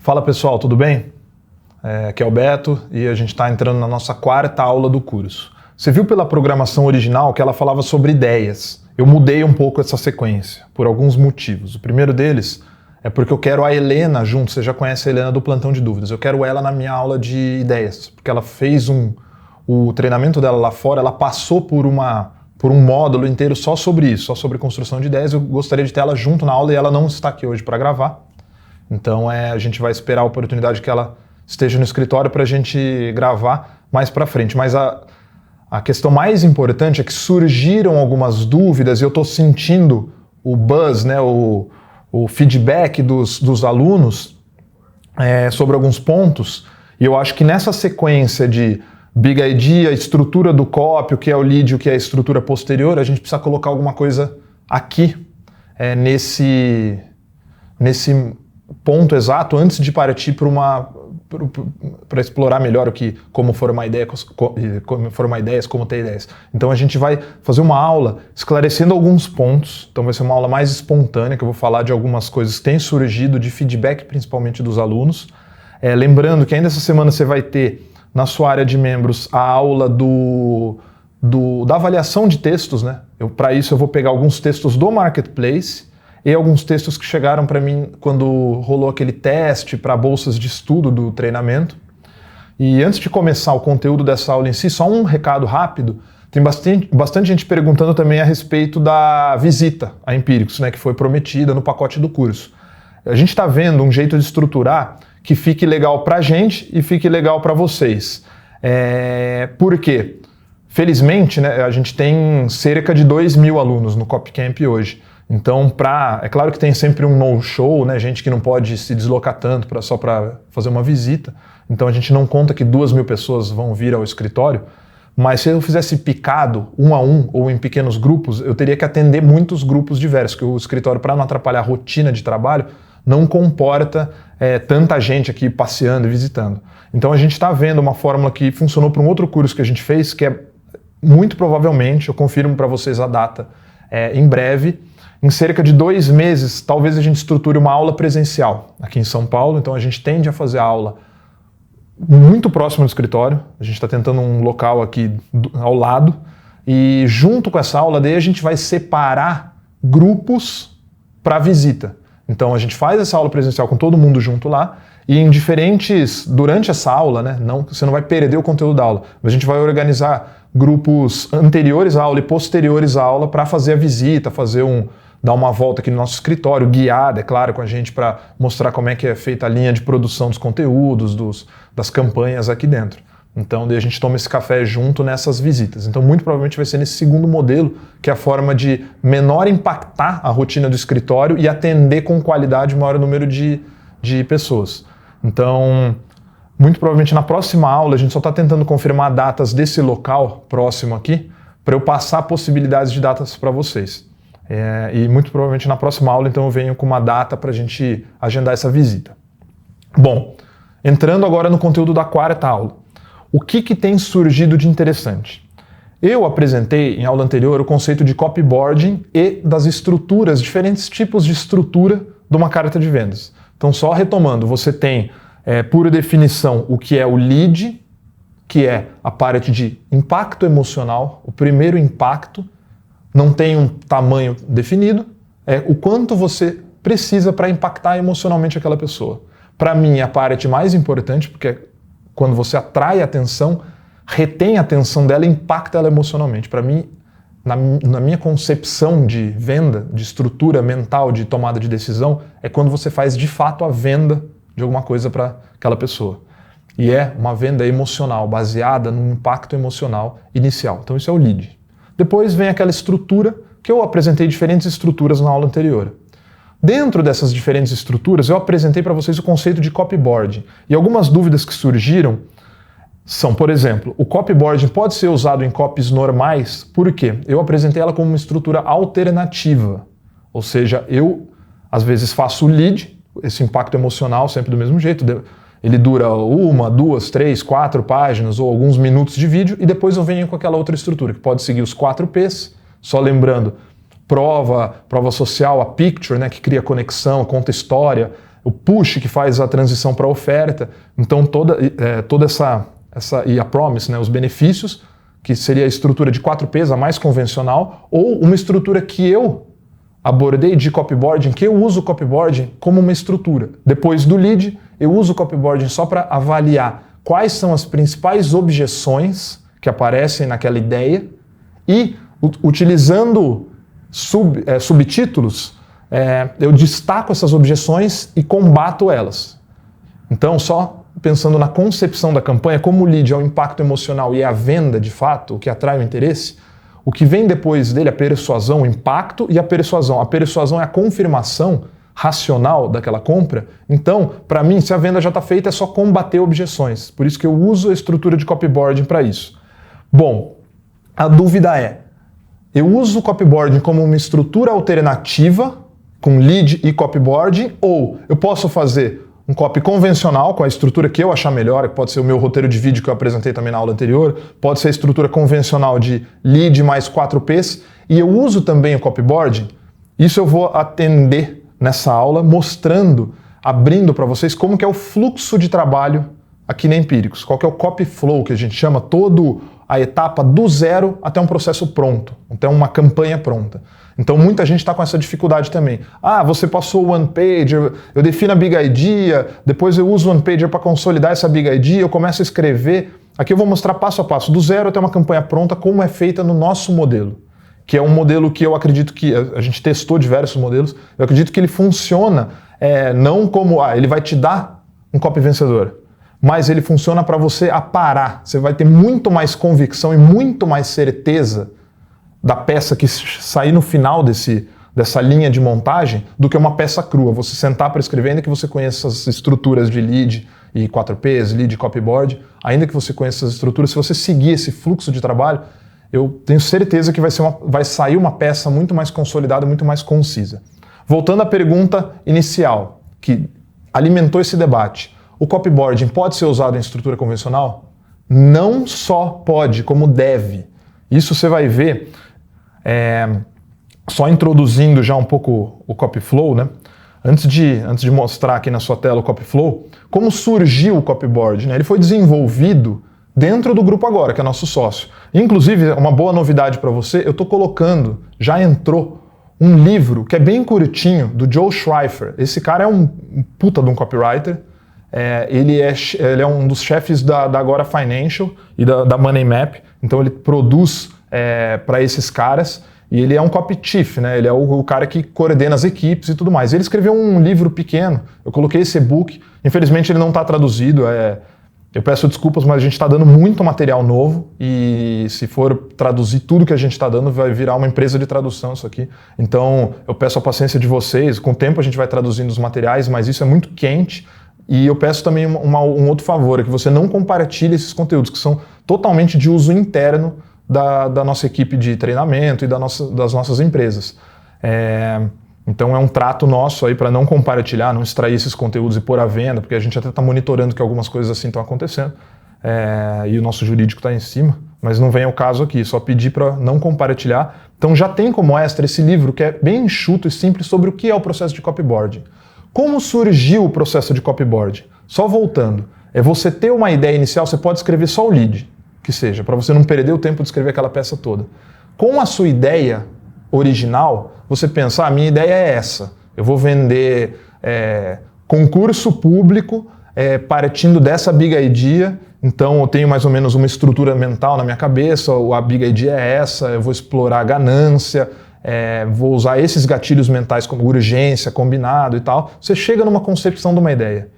Fala pessoal, tudo bem? Aqui é o Beto e a gente está entrando na nossa quarta aula do curso. Você viu pela programação original que ela falava sobre ideias. Eu mudei um pouco essa sequência, por alguns motivos. O primeiro deles é porque eu quero a Helena junto, você já conhece a Helena do Plantão de Dúvidas, eu quero ela na minha aula de ideias, porque ela fez o treinamento dela lá fora, ela passou por um módulo inteiro só sobre isso, só sobre construção de ideias. Eu gostaria de ter ela junto na aula e ela não está aqui hoje para gravar. Então a gente vai esperar a oportunidade que ela esteja no escritório para a gente gravar mais para frente. Mas a questão mais importante é que surgiram algumas dúvidas e eu estou sentindo o buzz, né, o feedback dos alunos sobre alguns pontos. E eu acho que nessa sequência de Big Idea, estrutura do copy, o que é o lead, o que é a estrutura posterior, a gente precisa colocar alguma coisa aqui, nesse ponto exato, antes de partir para explorar melhor como formar ideias, como ter ideias. Então a gente vai fazer uma aula esclarecendo alguns pontos, então vai ser uma aula mais espontânea, que eu vou falar de algumas coisas que têm surgido, de feedback principalmente dos alunos. Lembrando que ainda essa semana você vai ter na sua área de membros a aula da avaliação de textos, né? Para isso eu vou pegar alguns textos do Marketplace e alguns textos que chegaram para mim quando rolou aquele teste para bolsas de estudo do treinamento. E antes de começar o conteúdo dessa aula em si, só um recado rápido. Tem bastante gente perguntando também a respeito da visita a Empíricos, né, que foi prometida no pacote do curso. A gente está vendo um jeito de estruturar que fique legal para a gente e fique legal para vocês. Por quê? Felizmente, né, a gente tem cerca de 2.000 alunos no Copycamp hoje. Então, é claro que tem sempre um no-show, né, gente que não pode se deslocar tanto só para fazer uma visita. Então a gente não conta que 2.000 pessoas vão vir ao escritório, mas se eu fizesse picado, um a um, ou em pequenos grupos, eu teria que atender muitos grupos diversos, que o escritório, para não atrapalhar a rotina de trabalho, não comporta tanta gente aqui passeando e visitando. Então a gente está vendo uma fórmula que funcionou para um outro curso que a gente fez, que é muito provavelmente, eu confirmo para vocês a data em breve, em cerca de 2 meses, talvez a gente estruture uma aula presencial aqui em São Paulo. Então a gente tende a fazer a aula muito próximo do escritório. A gente está tentando um local aqui ao lado. E junto com essa aula, daí a gente vai separar grupos para visita. Então a gente faz essa aula presencial com todo mundo junto lá. E durante essa aula, né, você não vai perder o conteúdo da aula, mas a gente vai organizar grupos anteriores à aula e posteriores à aula para fazer a visita, dar uma volta aqui no nosso escritório, guiada, é claro, com a gente para mostrar como é que é feita a linha de produção dos conteúdos, das campanhas aqui dentro. Então, daí a gente toma esse café junto nessas visitas. Então, muito provavelmente vai ser nesse segundo modelo, que é a forma de menor impactar a rotina do escritório e atender com qualidade o maior número de pessoas. Então, muito provavelmente na próxima aula, a gente só está tentando confirmar datas desse local próximo aqui, para eu passar possibilidades de datas para vocês. E muito provavelmente na próxima aula, então, eu venho com uma data para a gente agendar essa visita. Bom, entrando agora no conteúdo da quarta aula. O que tem surgido de interessante? Eu apresentei em aula anterior o conceito de copyboarding e das estruturas, diferentes tipos de estrutura de uma carta de vendas. Então, só retomando, você tem, por definição, o que é o lead, que é a parte de impacto emocional, o primeiro impacto. Não tem um tamanho definido, é o quanto você precisa para impactar emocionalmente aquela pessoa. Para mim, a parte mais importante, porque quando você atrai a atenção, retém a atenção dela e impacta ela emocionalmente. Para mim, na minha concepção de venda, de estrutura mental, de tomada de decisão, é quando você faz de fato a venda de alguma coisa para aquela pessoa. E é uma venda emocional, baseada num impacto emocional inicial. Então isso é o lead. Depois vem aquela estrutura, que eu apresentei diferentes estruturas na aula anterior. Dentro dessas diferentes estruturas, eu apresentei para vocês o conceito de copyboarding. E algumas dúvidas que surgiram são, por exemplo, o copyboarding pode ser usado em copies normais? Por quê? Eu apresentei ela como uma estrutura alternativa. Ou seja, eu, às vezes, faço o lead, esse impacto emocional sempre do mesmo jeito. Ele dura 1, 2, 3, 4 páginas ou alguns minutos de vídeo e depois eu venho com aquela outra estrutura que pode seguir os 4 P's, só lembrando, prova social, a picture, né, que cria conexão, conta história, o push que faz a transição para a oferta. Então toda essa e a promise, né, os benefícios, que seria a estrutura de 4Ps, a mais convencional, ou uma estrutura que eu abordei de copyboarding, que eu uso o copyboarding como uma estrutura. Depois do lead, eu uso o copyboarding só para avaliar quais são as principais objeções que aparecem naquela ideia e, utilizando subtítulos, eu destaco essas objeções e combato elas. Então, só pensando na concepção da campanha, como o lead é o impacto emocional e é a venda, de fato, o que atrai o interesse, o que vem depois dele, a persuasão, o impacto e a persuasão. A persuasão é a confirmação racional daquela compra. Então, para mim, se a venda já está feita, é só combater objeções. Por isso que eu uso a estrutura de copyboarding para isso. Bom, a dúvida é, eu uso o copyboarding como uma estrutura alternativa, com lead e copyboarding, ou eu posso fazer um copy convencional, com a estrutura que eu achar melhor, que pode ser o meu roteiro de vídeo que eu apresentei também na aula anterior, pode ser a estrutura convencional de lead mais 4Ps, e eu uso também o copyboarding. Isso eu vou atender nessa aula, mostrando, abrindo para vocês como que é o fluxo de trabalho aqui na Empíricos, qual que é o copy flow, que a gente chama toda a etapa do zero até um processo pronto, até uma campanha pronta. Então muita gente está com essa dificuldade também. Ah, você passou o one-pager, eu defino a big idea, depois eu uso o one-pager para consolidar essa big idea, eu começo a escrever. Aqui eu vou mostrar passo a passo, do zero até uma campanha pronta, como é feita no nosso modelo. Que é um modelo que eu acredito que, a gente testou diversos modelos, eu acredito que ele funciona não como, ele vai te dar um copy vencedor, mas ele funciona para você aparar. Você vai ter muito mais convicção e muito mais certeza da peça que sair no final dessa linha de montagem do que uma peça crua. Você sentar para escrever, ainda que você conheça as estruturas de lead e 4Ps, lead e copyboard, ainda que você conheça essas estruturas, se você seguir esse fluxo de trabalho, eu tenho certeza que vai sair uma peça muito mais consolidada, muito mais concisa. Voltando à pergunta inicial, que alimentou esse debate, o copyboarding pode ser usado em estrutura convencional? Não só pode, como deve. Isso você vai ver só introduzindo já um pouco o copyflow, né? Antes de mostrar aqui na sua tela o copyflow, como surgiu o copyboard, né? Ele foi desenvolvido dentro do Grupo Agora, que é nosso sócio. Inclusive, uma boa novidade para você, eu estou colocando, já entrou um livro que é bem curtinho, do Joe Schreifer. Esse cara é um puta de um copywriter. Ele é um dos chefes da Agora Financial e da Money Map, então ele produz para esses caras, e ele é um copy chief, né? Ele é o cara que coordena as equipes e tudo mais. Ele escreveu um livro pequeno, eu coloquei esse e-book, infelizmente ele não está traduzido, eu peço desculpas, mas a gente está dando muito material novo, e se for traduzir tudo que a gente está dando, vai virar uma empresa de tradução isso aqui. Então eu peço a paciência de vocês, com o tempo a gente vai traduzindo os materiais, mas isso é muito quente. E eu peço também um outro favor, é que você não compartilhe esses conteúdos, que são totalmente de uso interno da nossa equipe de treinamento e das nossas empresas. Então é um trato nosso aí para não compartilhar, não extrair esses conteúdos e pôr à venda, porque a gente até está monitorando que algumas coisas assim estão acontecendo, e o nosso jurídico está em cima, mas não vem ao caso aqui, só pedir para não compartilhar. Então já tem como extra esse livro, que é bem enxuto e simples, sobre o que é o processo de copyboarding. Como surgiu o processo de copyboarding? Só voltando, você ter uma ideia inicial, você pode escrever só o lead, que seja, para você não perder o tempo de escrever aquela peça toda. Com a sua ideia original, você pensa, a minha ideia é essa, eu vou vender concurso público partindo dessa big idea, então eu tenho mais ou menos uma estrutura mental na minha cabeça, a big idea é essa, eu vou explorar a ganância, vou usar esses gatilhos mentais como urgência, combinado e tal. Você chega numa concepção de uma ideia.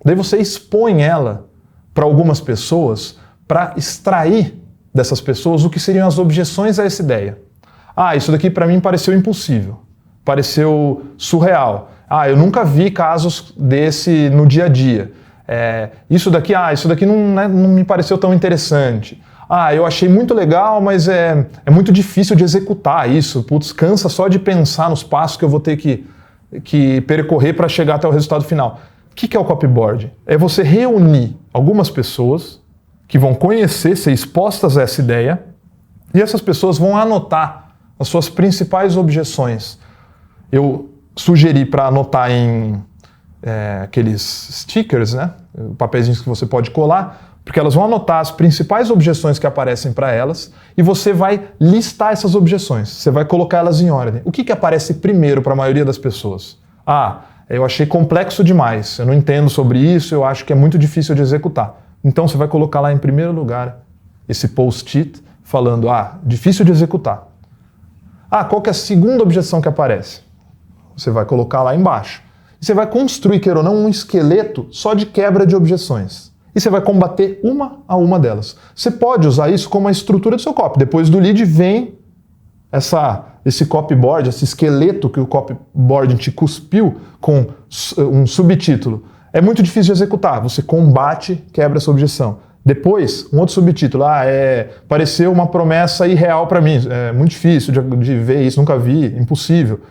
Daí você expõe ela para algumas pessoas para extrair dessas pessoas o que seriam as objeções a essa ideia. Isso daqui para mim pareceu impossível, pareceu surreal. Eu nunca vi casos desse no dia a dia. Isso daqui não me pareceu tão interessante. Eu achei muito legal, mas é muito difícil de executar isso. Putz, cansa só de pensar nos passos que eu vou ter que percorrer para chegar até o resultado final. O que é o copyboard? É você reunir algumas pessoas que vão conhecer, ser expostas a essa ideia, e essas pessoas vão anotar as suas principais objeções. Eu sugeri para anotar em aqueles stickers, né? Papeizinhos que você pode colar, porque elas vão anotar as principais objeções que aparecem para elas e você vai listar essas objeções, você vai colocar elas em ordem. O que aparece primeiro para a maioria das pessoas? Eu achei complexo demais, eu não entendo sobre isso, eu acho que é muito difícil de executar. Então você vai colocar lá em primeiro lugar esse post-it falando, difícil de executar. Qual que é a segunda objeção que aparece? Você vai colocar lá embaixo. E você vai construir, queira ou não, um esqueleto só de quebra de objeções. E você vai combater uma a uma delas. Você pode usar isso como a estrutura do seu copy. Depois do lead vem esse copyboard, esse esqueleto que o copyboard te cuspiu com um subtítulo. É muito difícil de executar. Você combate, quebra essa objeção. Depois, um outro subtítulo. Pareceu uma promessa irreal para mim. É muito difícil de ver isso, nunca vi, impossível.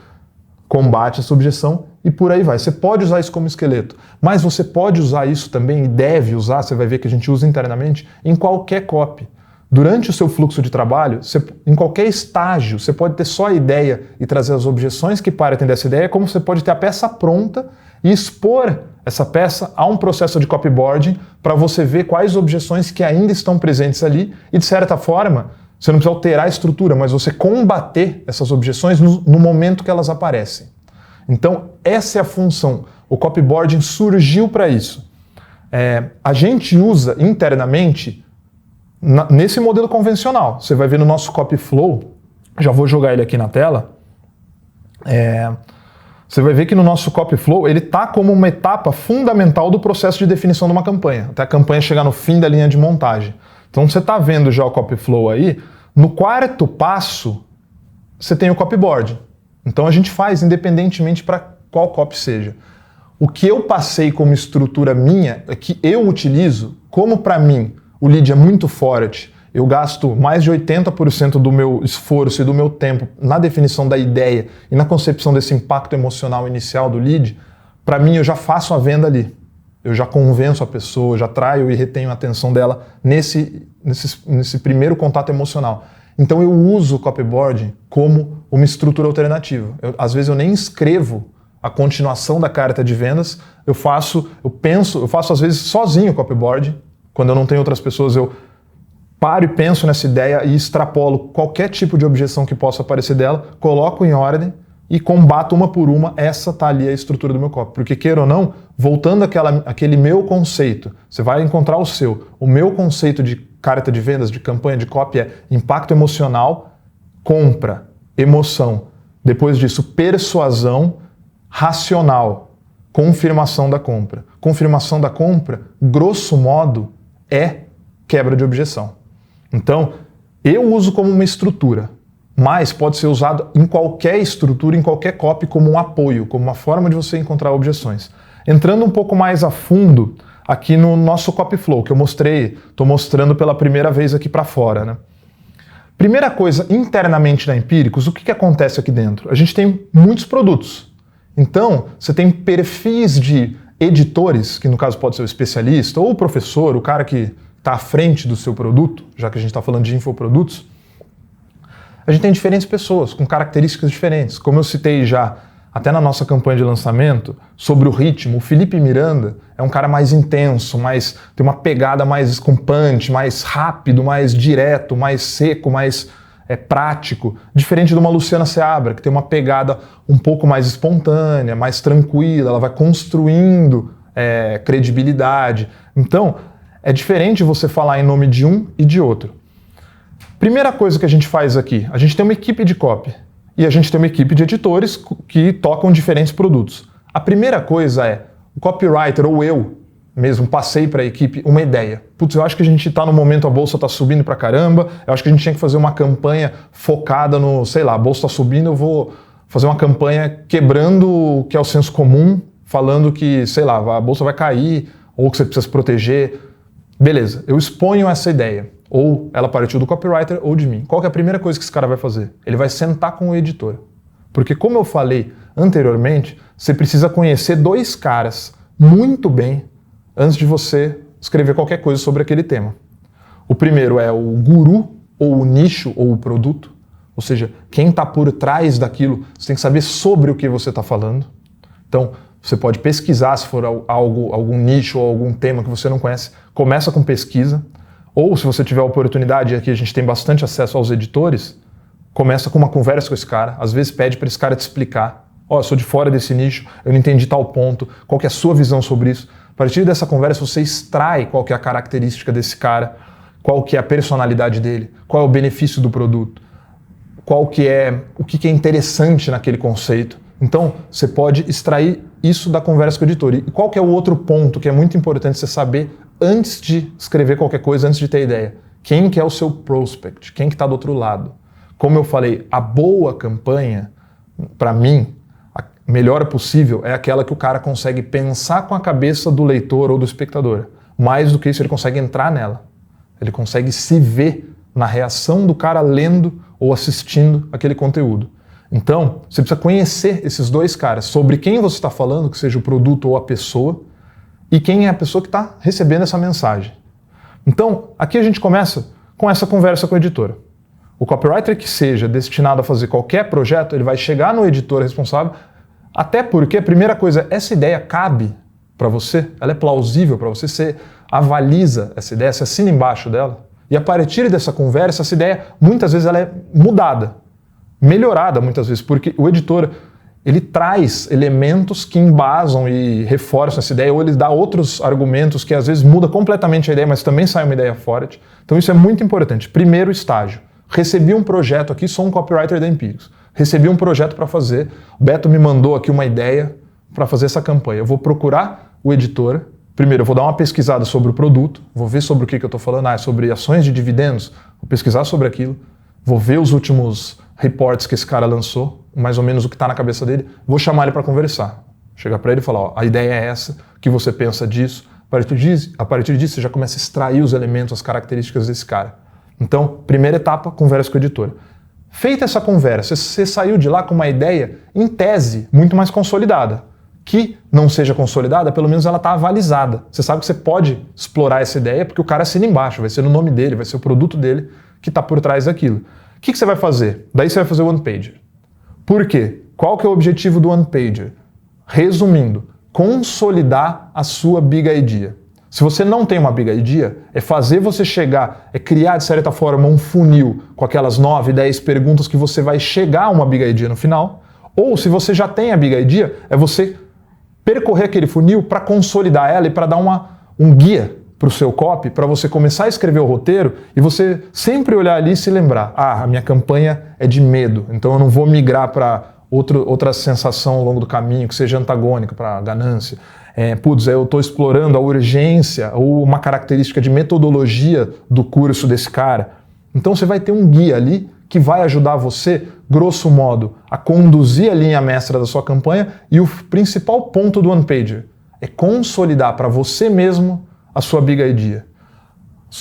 Combate essa objeção e por aí vai. Você pode usar isso como esqueleto, mas você pode usar isso também e deve usar, você vai ver que a gente usa internamente, em qualquer copy. Durante o seu fluxo de trabalho, em qualquer estágio, você pode ter só a ideia e trazer as objeções que partem dessa ideia, como você pode ter a peça pronta e expor essa peça a um processo de copyboarding para você ver quais objeções que ainda estão presentes ali e, de certa forma, você não precisa alterar a estrutura, mas você combater essas objeções no momento que elas aparecem. Então, essa é a função. O copyboarding surgiu para isso. A gente usa internamente nesse modelo convencional. Você vai ver no nosso copyflow, já vou jogar ele aqui na tela. Você vai ver que no nosso copyflow ele está como uma etapa fundamental do processo de definição de uma campanha, até a campanha chegar no fim da linha de montagem. Então você está vendo já o copyflow aí, no quarto passo você tem o copyboard. Então a gente faz independentemente para qual copy seja. O que eu passei como estrutura minha, é que eu utilizo, como para mim o lead é muito forte, eu gasto mais de 80% do meu esforço e do meu tempo na definição da ideia e na concepção desse impacto emocional inicial do lead, para mim eu já faço a venda ali. Eu já convenço a pessoa, já traio e retenho a atenção dela nesse primeiro contato emocional. Então eu uso o copyboarding como uma estrutura alternativa. Às vezes eu nem escrevo a continuação da carta de vendas, eu faço às vezes sozinho o copyboarding. Quando eu não tenho outras pessoas, eu paro e penso nessa ideia e extrapolo qualquer tipo de objeção que possa aparecer dela, coloco em ordem e combato uma por uma. Essa tá ali a estrutura do meu copy. Porque, queira ou não, voltando àquele meu conceito, você vai encontrar o seu. O meu conceito de carta de vendas, de campanha, de copy é impacto emocional, compra, emoção. Depois disso, persuasão, racional, confirmação da compra. Confirmação da compra, grosso modo, é quebra de objeção. Então, eu uso como uma estrutura, mas pode ser usado em qualquer estrutura, em qualquer copy, como um apoio, como uma forma de você encontrar objeções. Entrando um pouco mais a fundo aqui no nosso copyflow, que eu estou mostrando pela primeira vez aqui para fora, né? Primeira coisa, internamente na Empíricos, o que acontece aqui dentro? A gente tem muitos produtos. Então, você tem perfis de editores, que no caso pode ser o especialista, ou o professor, o cara que está à frente do seu produto, já que a gente está falando de infoprodutos. A gente tem diferentes pessoas, com características diferentes. Como eu citei já, até na nossa campanha de lançamento, sobre o ritmo, o Felipe Miranda é um cara mais intenso, tem uma pegada mais escampante, mais rápido, mais direto, mais seco, mais prático. Diferente de uma Luciana Seabra, que tem uma pegada um pouco mais espontânea, mais tranquila, ela vai construindo credibilidade. Então, é diferente você falar em nome de um e de outro. Primeira coisa que a gente faz aqui, a gente tem uma equipe de copy e a gente tem uma equipe de editores que tocam diferentes produtos. A primeira coisa é, o copywriter ou eu mesmo passei para a equipe uma ideia. Putz, eu acho que a gente está no momento, a bolsa está subindo pra caramba, eu acho que a gente tinha que fazer uma campanha focada no, sei lá, a bolsa está subindo, eu vou fazer uma campanha quebrando o que é o senso comum, falando que, sei lá, a bolsa vai cair ou que você precisa se proteger. Beleza, eu exponho essa ideia. Ou ela partiu do copywriter ou de mim. Qual que é a primeira coisa que esse cara vai fazer? Ele vai sentar com o editor. Porque como eu falei anteriormente, você precisa conhecer dois caras muito bem antes de você escrever qualquer coisa sobre aquele tema. O primeiro é o guru, ou o nicho, ou o produto. Ou seja, quem está por trás daquilo, você tem que saber sobre o que você está falando. Então, Você pode pesquisar se for algum nicho ou algum tema que você não conhece. Começa com pesquisa. Ou se você tiver a oportunidade, e aqui a gente tem bastante acesso aos editores, começa com uma conversa com esse cara. Às vezes pede para esse cara te explicar. Eu sou de fora desse nicho, eu não entendi tal ponto. Qual que é a sua visão sobre isso? A partir dessa conversa você extrai qual que é a característica desse cara, qual que é a personalidade dele, qual é o benefício do produto, o que é interessante naquele conceito. Então, você pode extrair isso da conversa com o editor. E qual que é o outro ponto que é muito importante você saber antes de escrever qualquer coisa, antes de ter ideia? Quem que é o seu prospect? Quem que está do outro lado? Como eu falei, a boa campanha, para mim, a melhor possível é aquela que o cara consegue pensar com a cabeça do leitor ou do espectador. Mais do que isso, ele consegue entrar nela. Ele consegue se ver na reação do cara lendo ou assistindo aquele conteúdo. Então, você precisa conhecer esses dois caras, sobre quem você está falando, que seja o produto ou a pessoa, e quem é a pessoa que está recebendo essa mensagem. Então, aqui a gente começa com essa conversa com o editor. O copywriter que seja destinado a fazer qualquer projeto, ele vai chegar no editor responsável, até porque, a primeira coisa, essa ideia cabe para você, ela é plausível para você, você avaliza essa ideia, você assina embaixo dela, e a partir dessa conversa, essa ideia, muitas vezes ela é mudada, melhorada muitas vezes, porque o editor, ele traz elementos que embasam e reforçam essa ideia, ou ele dá outros argumentos que às vezes muda completamente a ideia, mas também sai uma ideia forte. Então isso é muito importante. Primeiro estágio. Recebi um projeto aqui, sou um copywriter da Empíricos. Recebi um projeto para fazer, o Beto me mandou aqui uma ideia para fazer essa campanha. Eu vou procurar o editor, primeiro eu vou dar uma pesquisada sobre o produto, vou ver sobre o que eu estou falando, é sobre ações de dividendos, vou pesquisar sobre aquilo, vou ver os últimos reports que esse cara lançou, mais ou menos o que está na cabeça dele, vou chamar ele para conversar. Chegar para ele e falar, a ideia é essa, o que você pensa disso? A partir disso, você já começa a extrair os elementos, as características desse cara. Então, primeira etapa, conversa com o editor. Feita essa conversa, você saiu de lá com uma ideia, em tese, muito mais consolidada. Que não seja consolidada, pelo menos ela está avalizada. Você sabe que você pode explorar essa ideia porque o cara assina embaixo, vai ser no nome dele, vai ser o produto dele que está por trás daquilo. O que você vai fazer? Daí você vai fazer o one-pager. Por quê? Qual que é o objetivo do one-pager? Resumindo, consolidar a sua big idea. Se você não tem uma big idea, é fazer você chegar, é criar de certa forma um funil com aquelas 9, 10 perguntas que você vai chegar a uma big idea no final. Ou se você já tem a big idea, é você percorrer aquele funil para consolidar ela e para dar um guia para o seu copy, para você começar a escrever o roteiro e você sempre olhar ali e se lembrar, a minha campanha é de medo, então eu não vou migrar para outra sensação ao longo do caminho que seja antagônica para ganância. Eu estou explorando a urgência ou uma característica de metodologia do curso desse cara. Então você vai ter um guia ali que vai ajudar você, grosso modo, a conduzir a linha mestra da sua campanha, e o principal ponto do one-pager é consolidar para você mesmo a sua big idea.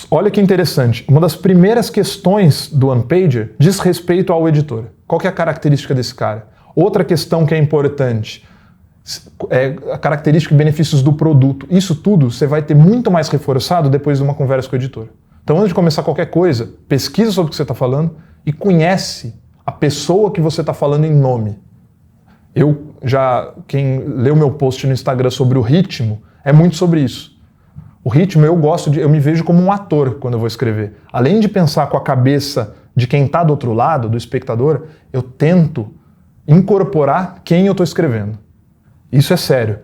Olha que interessante, uma das primeiras questões do one-pager diz respeito ao editor. Qual que é a característica desse cara? Outra questão que é importante é a característica e benefícios do produto. Isso tudo você vai ter muito mais reforçado depois de uma conversa com o editor. Então, antes de começar qualquer coisa, pesquisa sobre o que você está falando e conhece a pessoa que você está falando em nome. Quem leu meu post no Instagram sobre o ritmo, é muito sobre isso. O ritmo eu me vejo como um ator quando eu vou escrever. Além de pensar com a cabeça de quem está do outro lado, do espectador, eu tento incorporar quem eu estou escrevendo. Isso é sério.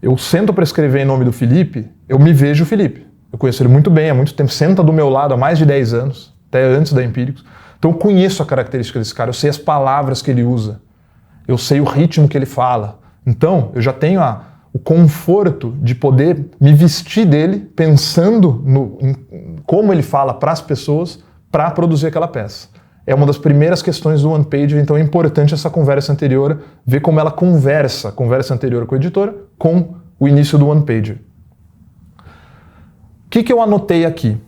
Eu sento para escrever em nome do Felipe, eu me vejo o Felipe. Eu conheço ele muito bem, há muito tempo, senta do meu lado há mais de 10 anos, até antes da Empíricos. Então eu conheço a característica desse cara, eu sei as palavras que ele usa, eu sei o ritmo que ele fala. Então eu já tenho o conforto de poder me vestir dele pensando em como ele fala para as pessoas para produzir aquela peça. É uma das primeiras questões do one-pager, então é importante essa conversa anterior, ver como ela conversa a conversa anterior com o editor, com o início do one-pager. O que eu anotei aqui?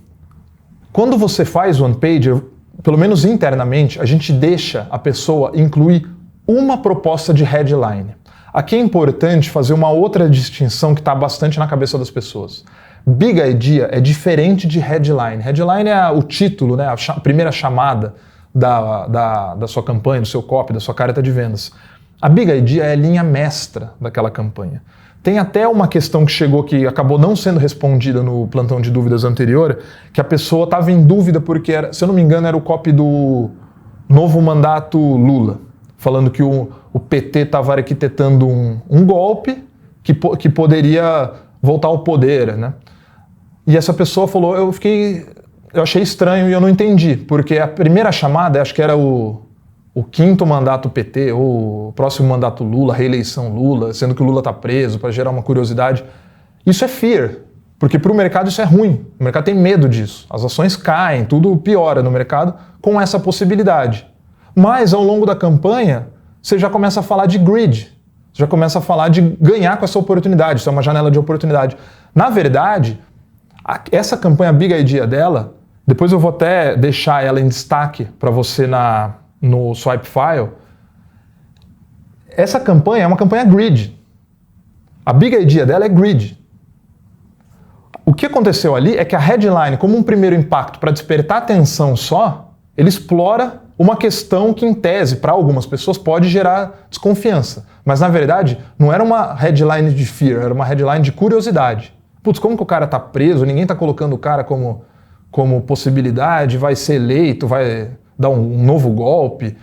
Quando você faz o one-pager, pelo menos internamente, a gente deixa a pessoa incluir uma proposta de headline. Aqui é importante fazer uma outra distinção que está bastante na cabeça das pessoas. Big Idea é diferente de headline. Headline é o título, né, a primeira chamada da sua campanha, do seu copy, da sua carta de vendas. A Big Idea é a linha mestra daquela campanha. Tem até uma questão que chegou que acabou não sendo respondida no plantão de dúvidas anterior, que a pessoa estava em dúvida porque, se eu não me engano, era o copy do novo mandato Lula, falando que o PT estava arquitetando um golpe que poderia voltar ao poder, né? E essa pessoa falou, eu achei estranho e eu não entendi, porque a primeira chamada, acho que era o quinto mandato PT, ou o próximo mandato Lula, reeleição Lula, sendo que o Lula está preso, para gerar uma curiosidade. Isso é fear, porque para o mercado isso é ruim. O mercado tem medo disso. As ações caem, tudo piora no mercado com essa possibilidade. Mas ao longo da campanha, você já começa a falar de greed, você já começa a falar de ganhar com essa oportunidade, isso é uma janela de oportunidade. Na verdade, essa campanha Big Idea dela, depois eu vou até deixar ela em destaque para você no Swipe File. Essa campanha é uma campanha greed. A Big Idea dela é greed. O que aconteceu ali é que a headline, como um primeiro impacto para despertar atenção só, ele explora uma questão que, em tese, para algumas pessoas pode gerar desconfiança. Mas, na verdade, não era uma headline de fear, era uma headline de curiosidade. Putz, como que o cara tá preso, ninguém tá colocando o cara como possibilidade, vai ser eleito, vai dar um novo golpe.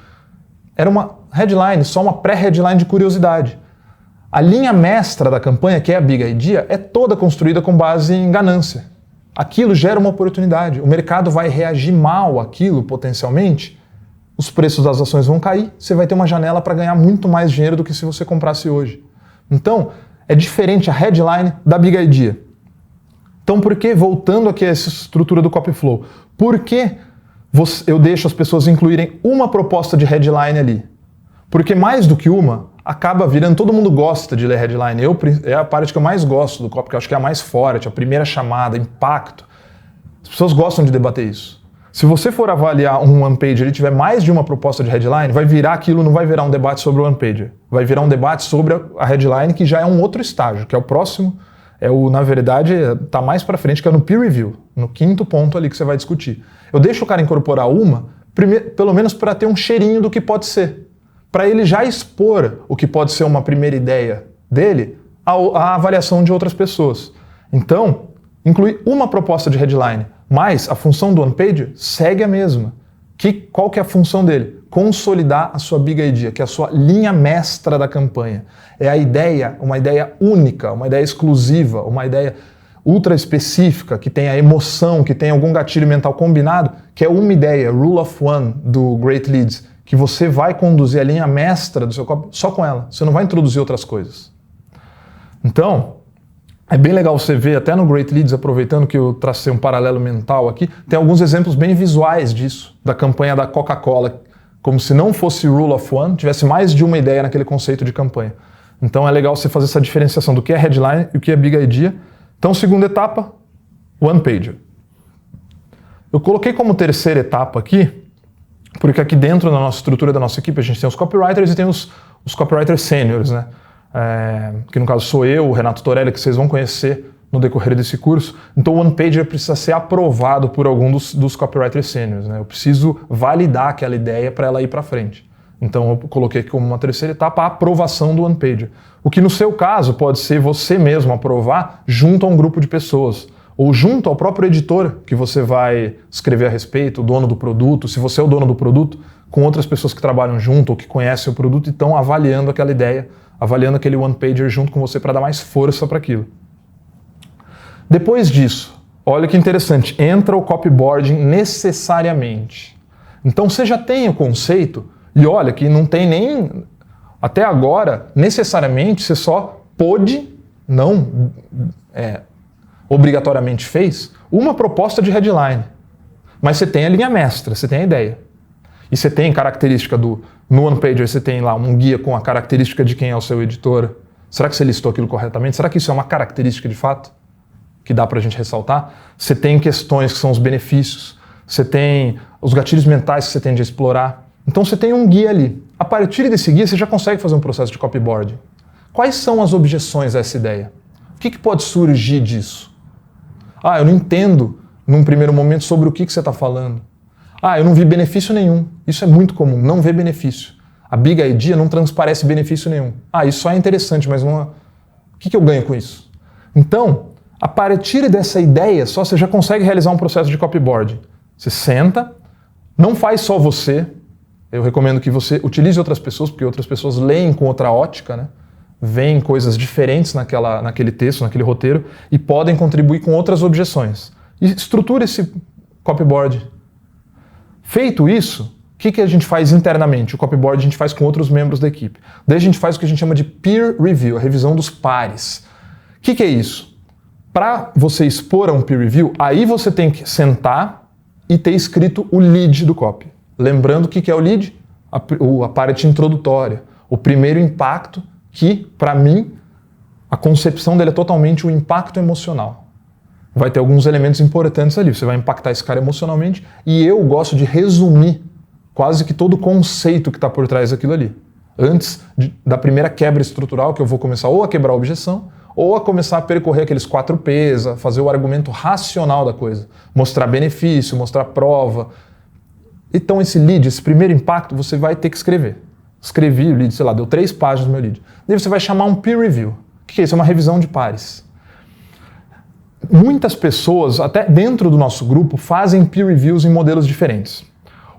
Era uma headline, só uma pré-headline de curiosidade. A linha mestra da campanha, que é a Big Idea, é toda construída com base em ganância. Aquilo gera uma oportunidade. O mercado vai reagir mal àquilo, potencialmente. Os preços das ações vão cair, você vai ter uma janela para ganhar muito mais dinheiro do que se você comprasse hoje. Então, é diferente a headline da Big Idea. Então, por que, voltando aqui a essa estrutura do copy flow, por que eu deixo as pessoas incluírem uma proposta de headline ali? Porque mais do que uma, acaba virando, todo mundo gosta de ler headline. É a parte que eu mais gosto do copy, que eu acho que é a mais forte, a primeira chamada, impacto. As pessoas gostam de debater isso. Se você for avaliar um one-pager e tiver mais de uma proposta de headline, vai virar aquilo, não vai virar um debate sobre o one-pager. Vai virar um debate sobre a headline, que já é um outro estágio, que é o próximo, na verdade, está mais para frente, que é no peer review, no quinto ponto ali que você vai discutir. Eu deixo o cara incorporar uma, pelo menos para ter um cheirinho do que pode ser. Para ele já expor o que pode ser uma primeira ideia dele à avaliação de outras pessoas. Então, incluir uma proposta de headline, mas a função do one-pager segue a mesma. Qual que é a função dele? Consolidar a sua Big Idea, que é a sua linha mestra da campanha. É a ideia, uma ideia única, uma ideia exclusiva, uma ideia ultra específica, que tem a emoção, que tem algum gatilho mental combinado, que é uma ideia, Rule of One, do Great Leads, que você vai conduzir a linha mestra do seu copy só com ela. Você não vai introduzir outras coisas. Então, é bem legal você ver, até no Great Leads, aproveitando que eu tracei um paralelo mental aqui, tem alguns exemplos bem visuais disso, da campanha da Coca-Cola, como se não fosse Rule of One, tivesse mais de uma ideia naquele conceito de campanha. Então é legal você fazer essa diferenciação do que é headline e o que é Big Idea. Então, segunda etapa, One Pager. Eu coloquei como terceira etapa aqui, porque aqui dentro da nossa estrutura da nossa equipe a gente tem os copywriters e tem os copywriters seniors, né? Que no caso sou eu, o Renato Torelli, que vocês vão conhecer no decorrer desse curso. Então o One Pager precisa ser aprovado por algum dos copywriters seniors, né? Eu preciso validar aquela ideia para ela ir para frente. Então eu coloquei como uma terceira etapa a aprovação do One Pager. O que no seu caso pode ser você mesmo aprovar junto a um grupo de pessoas, ou junto ao próprio editor que você vai escrever a respeito, o dono do produto, se você é o dono do produto, com outras pessoas que trabalham junto ou que conhecem o produto e estão avaliando aquela ideia, avaliando aquele one-pager junto com você para dar mais força para aquilo. Depois disso, olha que interessante, entra o copyboarding necessariamente. Então você já tem o conceito, e olha que não tem nem, até agora, necessariamente você só pôde, não obrigatoriamente fez, uma proposta de headline. Mas você tem a linha mestra, você tem a ideia. E você tem característica no one-pager você tem lá um guia com a característica de quem é o seu editor. Será que você listou aquilo corretamente? Será que isso é uma característica de fato? Que dá pra gente ressaltar? Você tem questões que são os benefícios, você tem os gatilhos mentais que você tem de explorar. Então você tem um guia ali. A partir desse guia você já consegue fazer um processo de copyboard. Quais são as objeções a essa ideia? O que pode surgir disso? Eu não entendo num primeiro momento sobre o que você está falando. Eu não vi benefício nenhum. Isso é muito comum, não ver benefício. A big idea não transparece benefício nenhum. Ah, isso só é interessante, mas não... O que eu ganho com isso? Então, a partir dessa ideia, só você já consegue realizar um processo de copyboard. Você senta, não faz só você. Eu recomendo que você utilize outras pessoas, porque outras pessoas leem com outra ótica, né? Veem coisas diferentes naquele texto, naquele roteiro, e podem contribuir com outras objeções. E estrutura esse copyboard. Feito isso, o que a gente faz internamente? O copyboard a gente faz com outros membros da equipe. Daí a gente faz o que a gente chama de peer review, a revisão dos pares. O que é isso? Para você expor a um peer review, aí você tem que sentar e ter escrito o lead do copy. Lembrando o que é o lead? A parte introdutória, o primeiro impacto que, para mim, a concepção dele é totalmente o impacto emocional. Vai ter alguns elementos importantes ali, você vai impactar esse cara emocionalmente, e eu gosto de resumir quase que todo o conceito que está por trás daquilo ali. Antes da primeira quebra estrutural, que eu vou começar ou a quebrar a objeção, ou a começar a percorrer aqueles 4 P's, a fazer o argumento racional da coisa. Mostrar benefício, mostrar prova. Então esse lead, esse primeiro impacto, você vai ter que escrever. Escrevi o lead, sei lá, deu 3 páginas no meu lead. Daí você vai chamar um peer review. O que é isso? É uma revisão de pares. Muitas pessoas, até dentro do nosso grupo, fazem peer reviews em modelos diferentes.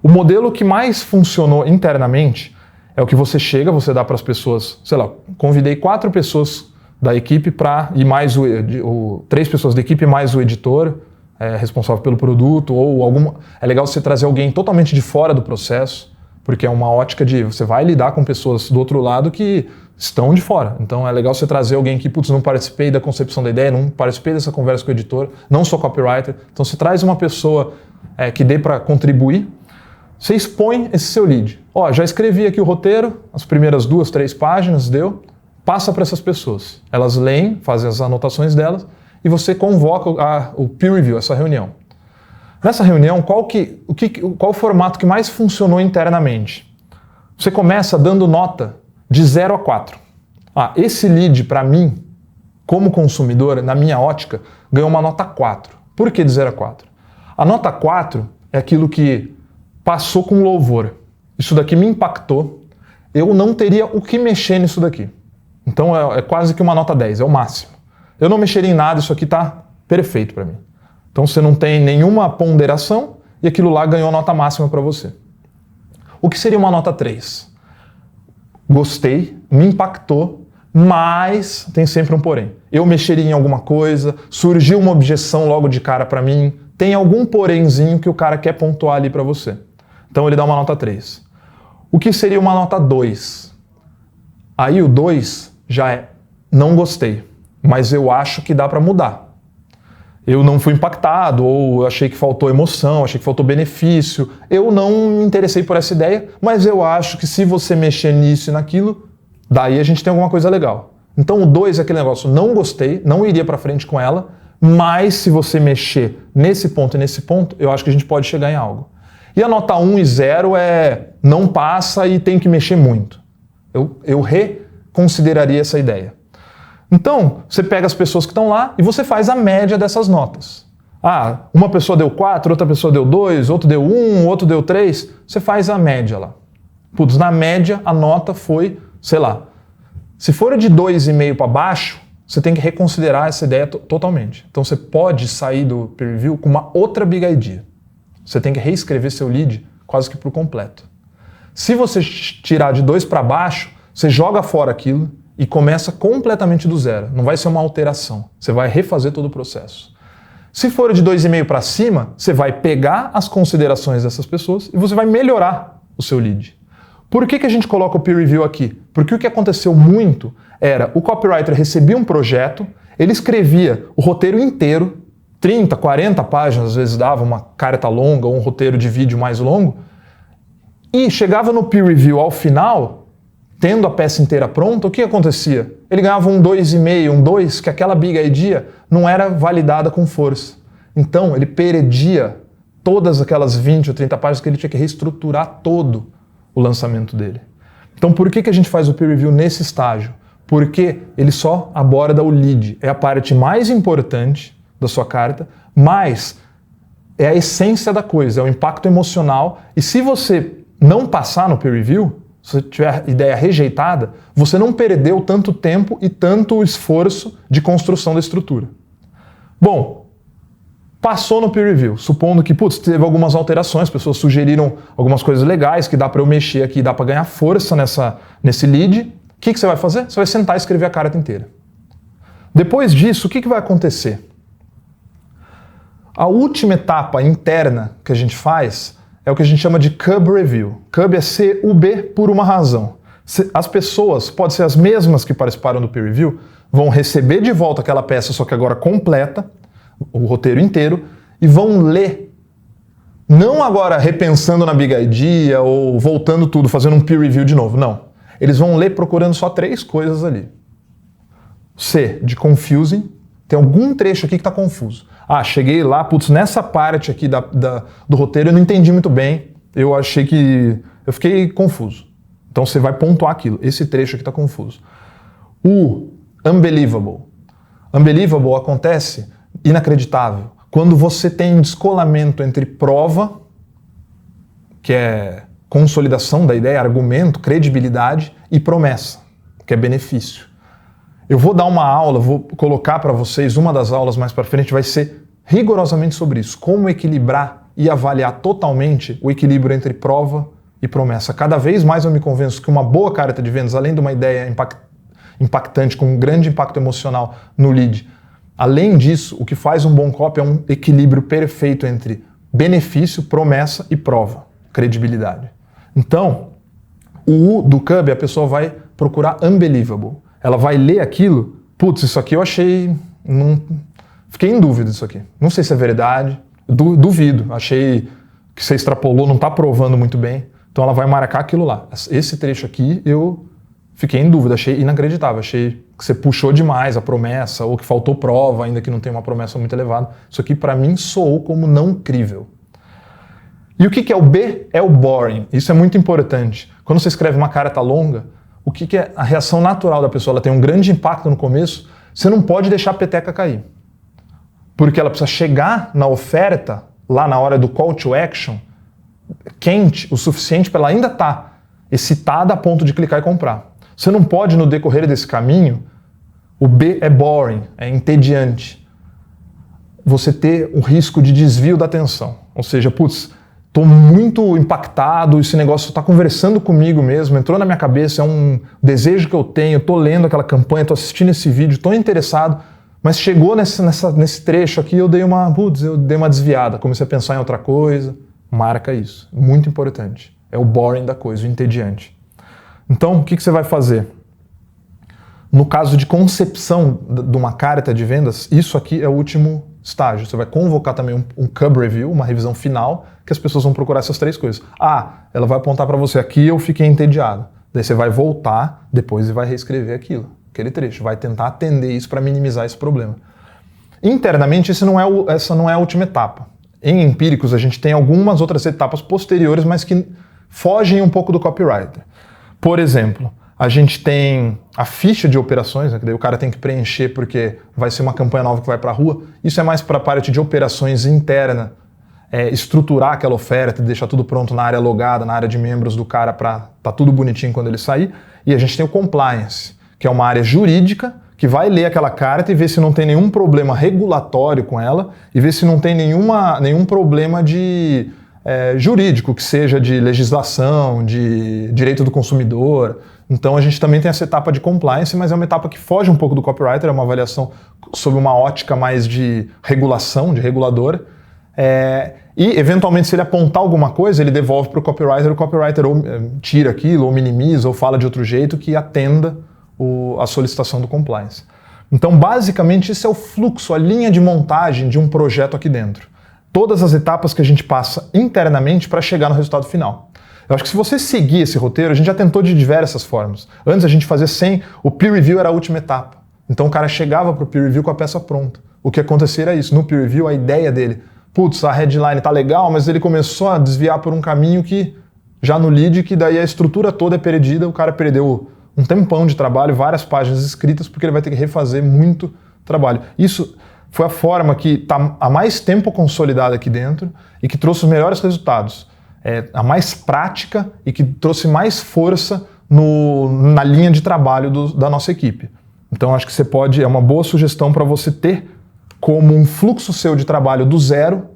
O modelo que mais funcionou internamente é o que você chega, você dá para as pessoas, sei lá, convidei 4 pessoas da equipe e mais 3 pessoas da equipe mais o editor responsável pelo produto, ou é legal você trazer alguém totalmente de fora do processo, porque é uma ótica de você vai lidar com pessoas do outro lado que estão de fora. Então é legal você trazer alguém que, não participei da concepção da ideia, não participei dessa conversa com o editor, não sou copywriter. Então você traz uma pessoa que dê para contribuir, você expõe esse seu lead. Já escrevi aqui o roteiro, as primeiras 2, 3 páginas, deu. Passa para essas pessoas. Elas leem, fazem as anotações delas e você convoca o peer review, essa reunião. Nessa reunião, qual o formato que mais funcionou internamente? Você começa dando nota de 0 a 4. Esse lead, para mim, como consumidor, na minha ótica, ganhou uma nota 4. Por que de 0 a 4? A nota 4 é aquilo que passou com louvor. Isso daqui me impactou. Eu não teria o que mexer nisso daqui. Então é quase que uma nota 10, é o máximo. Eu não mexeria em nada, isso aqui tá perfeito para mim. Então você não tem nenhuma ponderação e aquilo lá ganhou nota máxima para você. O que seria uma nota 3? Gostei, me impactou, mas tem sempre um porém. Eu mexeria em alguma coisa, surgiu uma objeção logo de cara para mim, tem algum porémzinho que o cara quer pontuar ali para você. Então ele dá uma nota 3. O que seria uma nota 2? Aí o 2 já é não gostei, mas eu acho que dá para mudar. Eu não fui impactado, ou achei que faltou emoção, achei que faltou benefício. Eu não me interessei por essa ideia, mas eu acho que se você mexer nisso e naquilo, daí a gente tem alguma coisa legal. Então o 2 é aquele negócio, não gostei, não iria para frente com ela, mas se você mexer nesse ponto e nesse ponto, eu acho que a gente pode chegar em algo. E a nota 1 e 0 é não passa e tem que mexer muito. Eu reconsideraria essa ideia. Então, você pega as pessoas que estão lá e você faz a média dessas notas. Uma pessoa deu 4, outra pessoa deu 2, outro deu 1, outro deu 3. Você faz a média lá. Na média, a nota foi, sei lá. Se for de 2,5 para baixo, você tem que reconsiderar essa ideia totalmente. Então, você pode sair do peer review com uma outra big idea. Você tem que reescrever seu lead quase que por completo. Se você tirar de 2 para baixo, você joga fora aquilo e começa completamente do zero. Não vai ser uma alteração. Você vai refazer todo o processo. Se for de 2,5 para cima, você vai pegar as considerações dessas pessoas e você vai melhorar o seu lead. Por que a gente coloca o peer review aqui? Porque o que aconteceu muito era o copywriter recebia um projeto, ele escrevia o roteiro inteiro, 30, 40 páginas, às vezes dava uma carta longa ou um roteiro de vídeo mais longo, e chegava no peer review ao final, tendo a peça inteira pronta, o que acontecia? Ele ganhava um 2,5, um 2, que aquela big idea não era validada com força. Então, ele perdia todas aquelas 20 ou 30 páginas que ele tinha que reestruturar todo o lançamento dele. Então, por que a gente faz o peer review nesse estágio? Porque ele só aborda o lead. É a parte mais importante da sua carta, mas é a essência da coisa, é o impacto emocional. E se você não passar no peer review, se você tiver ideia rejeitada, você não perdeu tanto tempo e tanto esforço de construção da estrutura. NBom, passou no peer review, supondo que, teve algumas alterações, pessoas sugeriram algumas coisas legais, que dá para eu mexer aqui, dá para ganhar força nesse lead. O que você vai fazer? Você vai sentar e escrever a carta inteira. Depois disso, o que vai acontecer? A última etapa interna que a gente faz é o que a gente chama de CUB Review. CUB é C-U-B por uma razão. As pessoas, pode ser as mesmas que participaram do peer review, vão receber de volta aquela peça, só que agora completa, o roteiro inteiro, e vão ler. Não agora repensando na Big Idea ou voltando tudo, fazendo um peer review de novo, não. Eles vão ler procurando só 3 coisas ali. C, de confusing. Tem algum trecho aqui que está confuso. Cheguei lá, nessa parte aqui do roteiro eu não entendi muito bem. Eu fiquei confuso. Então você vai pontuar aquilo. Esse trecho aqui está confuso. O unbelievable. Unbelievable acontece, inacreditável, quando você tem um descolamento entre prova, que é consolidação da ideia, argumento, credibilidade, e promessa, que é benefício. Eu vou dar uma aula, vou colocar para vocês, uma das aulas mais para frente vai ser rigorosamente sobre isso, como equilibrar e avaliar totalmente o equilíbrio entre prova e promessa. Cada vez mais eu me convenço que uma boa carta de vendas, além de uma ideia impactante, com um grande impacto emocional no lead, além disso, o que faz um bom copy é um equilíbrio perfeito entre benefício, promessa e prova, credibilidade. Então, o U do CUB, a pessoa vai procurar unbelievable. Ela vai ler aquilo, isso aqui eu achei... Fiquei em dúvida disso aqui. Não sei se é verdade, duvido. Achei que você extrapolou, não está provando muito bem. Então ela vai marcar aquilo lá. Esse trecho aqui eu fiquei em dúvida, achei inacreditável. Achei que você puxou demais a promessa, ou que faltou prova, ainda que não tenha uma promessa muito elevada. Isso aqui para mim soou como não crível. E o que é o B? É o boring. Isso é muito importante. Quando você escreve uma carta longa, o que é a reação natural da pessoa? Ela tem um grande impacto no começo, você não pode deixar a peteca cair. Porque ela precisa chegar na oferta, lá na hora do call to action, quente o suficiente para ela ainda estar excitada a ponto de clicar e comprar. Você não pode, no decorrer desse caminho, o B é boring, é entediante. Você ter o risco de desvio da atenção. Ou seja, estou muito impactado, esse negócio está conversando comigo mesmo, entrou na minha cabeça, é um desejo que eu tenho, estou lendo aquela campanha, estou assistindo esse vídeo, estou interessado, mas chegou nesse trecho aqui, eu dei uma desviada, comecei a pensar em outra coisa. Marca isso, muito importante. É o boring da coisa, o entediante. Então, o que você vai fazer? No caso de concepção de uma carta de vendas, isso aqui é o último estágio. Você vai convocar também um CUB Review, uma revisão final, que as pessoas vão procurar essas 3 coisas. Ela vai apontar para você, aqui eu fiquei entediado. Daí você vai voltar depois e vai reescrever aquele trecho. Vai tentar atender isso para minimizar esse problema. Internamente, essa não é a última etapa. Em empíricos, a gente tem algumas outras etapas posteriores, mas que fogem um pouco do copywriter. Por exemplo, a gente tem a ficha de operações, que daí o cara tem que preencher porque vai ser uma campanha nova que vai para a rua. Isso é mais para a parte de operações interna, estruturar aquela oferta, deixar tudo pronto na área logada, na área de membros do cara para tá tudo bonitinho quando ele sair. E a gente tem o compliance, que é uma área jurídica, que vai ler aquela carta e ver se não tem nenhum problema regulatório com ela e ver se não tem nenhum problema de jurídico, que seja de legislação, de direito do consumidor. Então a gente também tem essa etapa de compliance, mas é uma etapa que foge um pouco do copywriter, é uma avaliação sob uma ótica mais de regulação, de regulador. E, eventualmente, se ele apontar alguma coisa, ele devolve para o copywriter ou tira aquilo, ou minimiza, ou fala de outro jeito que atenda a solicitação do compliance. Então, basicamente, esse é o fluxo, a linha de montagem de um projeto aqui dentro. Todas as etapas que a gente passa internamente para chegar no resultado final. Eu acho que se você seguir esse roteiro, a gente já tentou de diversas formas. Antes a gente fazia o peer review era a última etapa. Então o cara chegava para o peer review com a peça pronta. O que acontecia era isso. No peer review, a ideia dele, a headline tá legal, mas ele começou a desviar por um caminho que, já no lead, que daí a estrutura toda é perdida, o cara perdeu um tempão de trabalho, várias páginas escritas, porque ele vai ter que refazer muito trabalho. Isso foi a forma que está há mais tempo consolidada aqui dentro e que trouxe os melhores resultados. a mais prática e que trouxe mais força na linha de trabalho da nossa equipe. Então acho que é uma boa sugestão para você ter como um fluxo seu de trabalho do zero,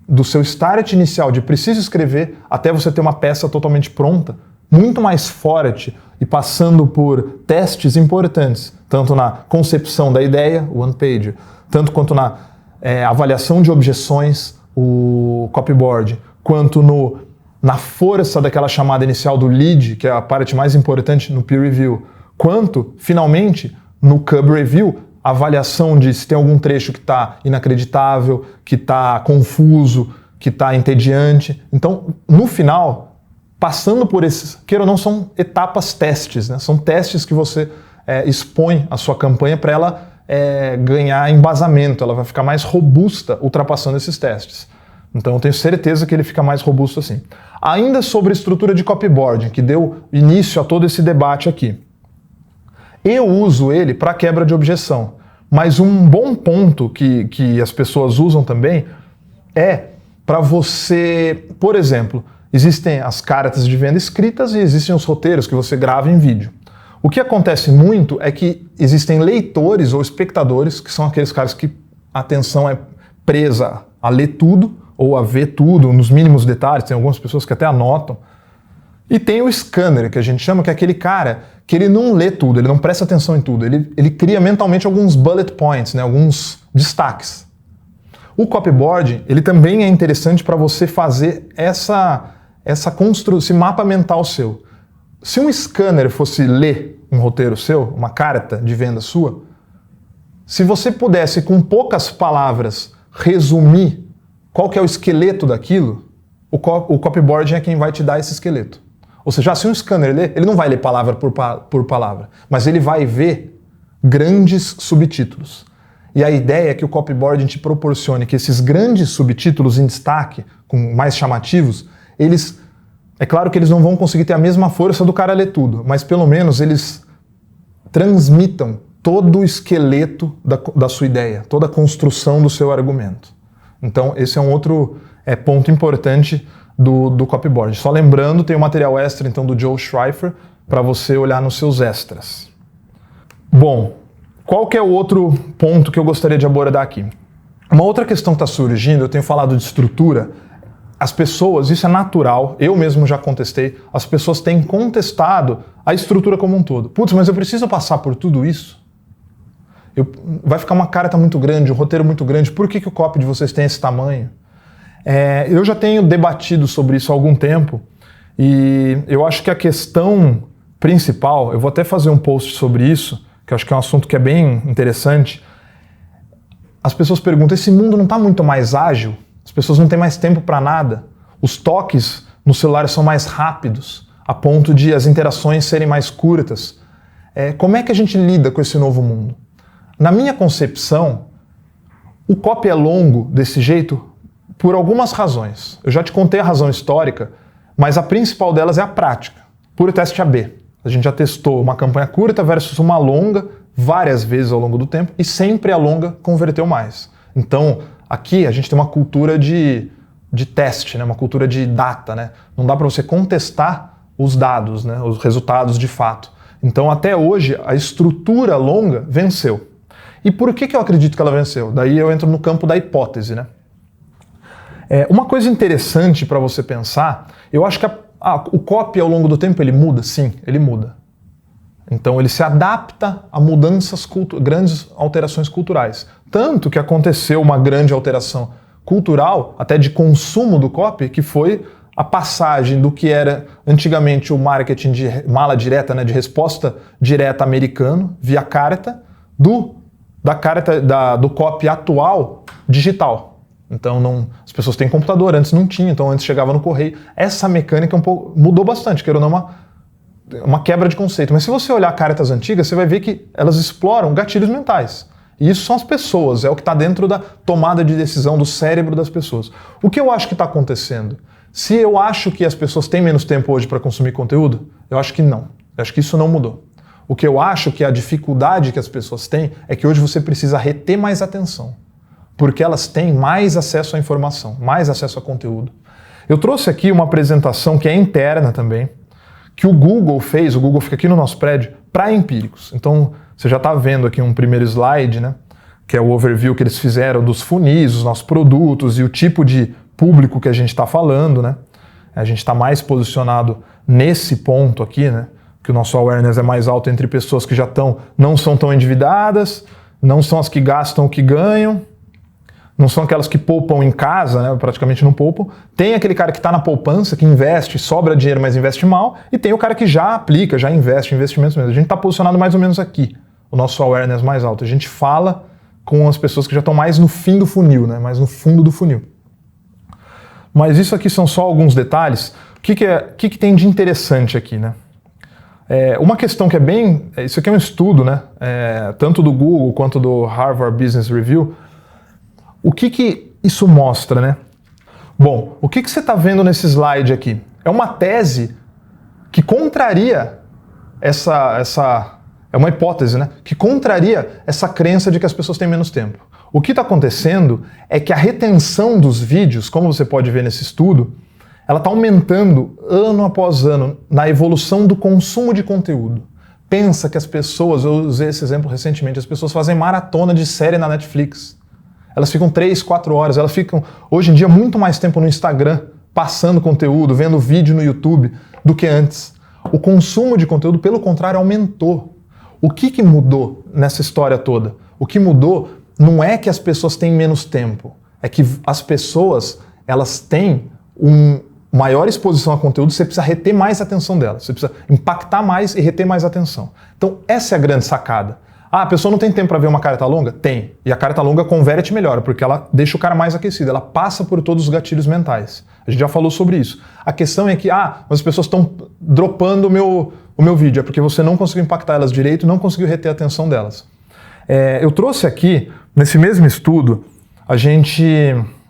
do seu start inicial de preciso escrever, até você ter uma peça totalmente pronta, muito mais forte e passando por testes importantes, tanto na concepção da ideia, o one-pager, tanto quanto na avaliação de objeções, o copyboard, quanto na força daquela chamada inicial do lead, que é a parte mais importante no peer review, quanto, finalmente, no cub review, a avaliação de se tem algum trecho que está inacreditável, que está confuso, que está entediante. Então, no final, passando por esses, queira ou não, são etapas testes, né? São testes que você expõe a sua campanha para ela ganhar embasamento, ela vai ficar mais robusta ultrapassando esses testes. Então eu tenho certeza que ele fica mais robusto assim. Ainda sobre estrutura de copyboarding, que deu início a todo esse debate aqui. Eu uso ele para quebra de objeção, mas um bom ponto que as pessoas usam também é para você, por exemplo, existem as cartas de venda escritas e existem os roteiros que você grava em vídeo. O que acontece muito é que existem leitores ou espectadores, que são aqueles caras que a atenção é presa a ler tudo ou a ver tudo nos mínimos detalhes, tem algumas pessoas que até anotam. E tem o scanner, que a gente chama, que é aquele cara que ele não lê tudo, ele não presta atenção em tudo, ele cria mentalmente alguns bullet points, né, alguns destaques. O copyboard, ele também é interessante para você fazer essa construção, esse mapa mental seu. Se um scanner fosse ler um roteiro seu, uma carta de venda sua, se você pudesse, com poucas palavras, resumir qual que é o esqueleto daquilo, o copyboard é quem vai te dar esse esqueleto. Ou seja, se um scanner ler, ele não vai ler palavra por palavra, mas ele vai ver grandes subtítulos. E a ideia é que o copyboard te proporcione que esses grandes subtítulos em destaque, com mais chamativos, é claro que eles não vão conseguir ter a mesma força do cara ler tudo, mas pelo menos eles transmitam todo o esqueleto da sua ideia, toda a construção do seu argumento. Então esse é um outro ponto importante do copyboard. Só lembrando, tem o material extra então do Joe Schreifer para você olhar nos seus extras. Bom, qual que é o outro ponto que eu gostaria de abordar aqui? Uma outra questão que está surgindo, eu tenho falado de estrutura, as pessoas, isso é natural, eu mesmo já contestei, as pessoas têm contestado a estrutura como um todo. Putz, mas eu preciso passar por tudo isso? Vai ficar uma carta muito grande, um roteiro muito grande, por que o copy de vocês tem esse tamanho? Eu já tenho debatido sobre isso há algum tempo e eu acho que a questão principal, eu vou até fazer um post sobre isso, que eu acho que é um assunto que é bem interessante. As pessoas perguntam, esse mundo não está muito mais ágil? As pessoas não têm mais tempo para nada? Os toques no celular são mais rápidos, a ponto de as interações serem mais curtas? Como é que a gente lida com esse novo mundo? Na minha concepção, o copy é longo desse jeito por algumas razões. Eu já te contei a razão histórica, mas a principal delas é a prática, por teste AB. A gente já testou uma campanha curta versus uma longa várias vezes ao longo do tempo e sempre a longa converteu mais. Então, aqui a gente tem uma cultura de teste, né? Uma cultura de data. Né? Não dá para você contestar os dados, né? Os resultados de fato. Então, até hoje, a estrutura longa venceu. E por que eu acredito que ela venceu? Daí eu entro no campo da hipótese. Né? Uma coisa interessante para você pensar, eu acho que o copy ao longo do tempo ele muda? Sim, ele muda. Então ele se adapta a mudanças, grandes alterações culturais. Tanto que aconteceu uma grande alteração cultural, até de consumo do copy, que foi a passagem do que era antigamente o marketing de mala direta, né, de resposta direta americano, via carta, do copy atual digital. Então as pessoas têm computador, antes não tinha, então antes chegava no correio. Essa mecânica mudou bastante, quer ou não, uma quebra de conceito. Mas se você olhar cartas antigas, você vai ver que elas exploram gatilhos mentais. E isso são as pessoas, é o que está dentro da tomada de decisão do cérebro das pessoas. O que eu acho que está acontecendo? Se eu acho que as pessoas têm menos tempo hoje para consumir conteúdo, eu acho que não. Eu acho que isso não mudou. O que eu acho que a dificuldade que as pessoas têm é que hoje você precisa reter mais atenção. Porque elas têm mais acesso à informação, mais acesso a conteúdo. Eu trouxe aqui uma apresentação que é interna também, que o Google fez, o Google fica aqui no nosso prédio, para empíricos. Então, você já está vendo aqui um primeiro slide, né, que é o overview que eles fizeram dos funis, os nossos produtos e o tipo de público que a gente está falando, né? A gente está mais posicionado nesse ponto aqui, né? Que o nosso awareness é mais alto entre pessoas que já não são tão endividadas, não são as que gastam o que ganham, não são aquelas que poupam em casa, né? Praticamente não poupam. Tem aquele cara que está na poupança, que investe, sobra dinheiro, mas investe mal, e tem o cara que já aplica, já investe, investimentos mesmo. A gente está posicionado mais ou menos aqui, o nosso awareness mais alto. A gente fala com as pessoas que já estão mais no fim do funil, né? Mais no fundo do funil. Mas isso aqui são só alguns detalhes. O que tem de interessante aqui, né? Uma questão que é bem... Isso aqui é um estudo, né? Tanto do Google quanto do Harvard Business Review. O que isso mostra, né? Bom, o que você está vendo nesse slide aqui? É uma tese que contraria é uma hipótese, né? Que contraria essa crença de que as pessoas têm menos tempo. O que está acontecendo é que a retenção dos vídeos, como você pode ver nesse estudo, ela está aumentando ano após ano na evolução do consumo de conteúdo. Pensa que as pessoas, eu usei esse exemplo recentemente, as pessoas fazem maratona de série na Netflix. Elas ficam 3, 4 horas, elas ficam, hoje em dia, muito mais tempo no Instagram, passando conteúdo, vendo vídeo no YouTube, do que antes. O consumo de conteúdo, pelo contrário, aumentou. O que mudou nessa história toda? O que mudou não é que as pessoas têm menos tempo, é que as pessoas, elas têm maior exposição a conteúdo, você precisa reter mais a atenção delas, você precisa impactar mais e reter mais atenção. Então, essa é a grande sacada. Ah, a pessoa não tem tempo para ver uma carta longa? Tem. E a carta longa converte melhor, porque ela deixa o cara mais aquecido, ela passa por todos os gatilhos mentais. A gente já falou sobre isso. A questão é que, mas as pessoas estão dropando o meu vídeo, é porque você não conseguiu impactar elas direito, não conseguiu reter a atenção delas. Eu trouxe aqui, nesse mesmo estudo, a gente